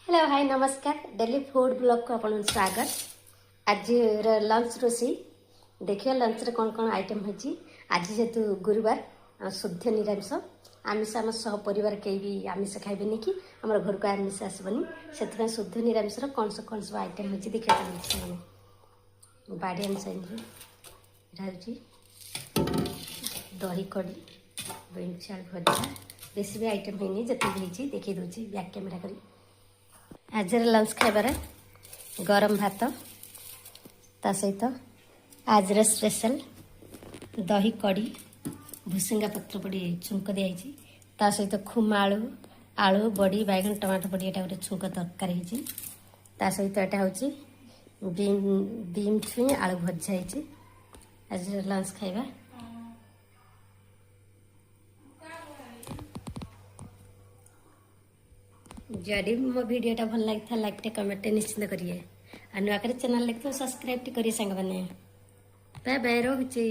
Hello hi नमस्कार daily food blog को आपन स्वागत। आज लंच रोषे देखिए लंच रे कौन कौन आइटम होची। आज जेतु गुरुवार शुद्ध निरामिष आमिष आम सह परिवार कई भी आमिष खाइबेनि कि हमर घर को आमिष आसबनी से शुद्ध निरामिष कौन सब आइटम होची देखिए बाड़ी आम दही कड़ी बेंचाल भजा बेसी भी आइटम होनी जिते देखी दूसरी बैक कैमेरा करी। आज लंच खाइबार गरम भात ता सहित आज स्पेशल दही कड़ी भुसंगा पत्र पड़ी छुंक दिखाई ता सहित खुमा आलू आलू बड़ी बैगन टमाटो पड़ी यहाँ गोटे छुंक तरकारी होती ता सहित यहाँ हूँ बीम छुई आलू भजा होती। आज लंच खाइबा जदि मो वीडियोटा भल लगी लाइक कमेंट निश्चिंत करिए और नुआ चैनल देखते सब्सक्राइब करिए सांग मैंने बाय बाय रोचे।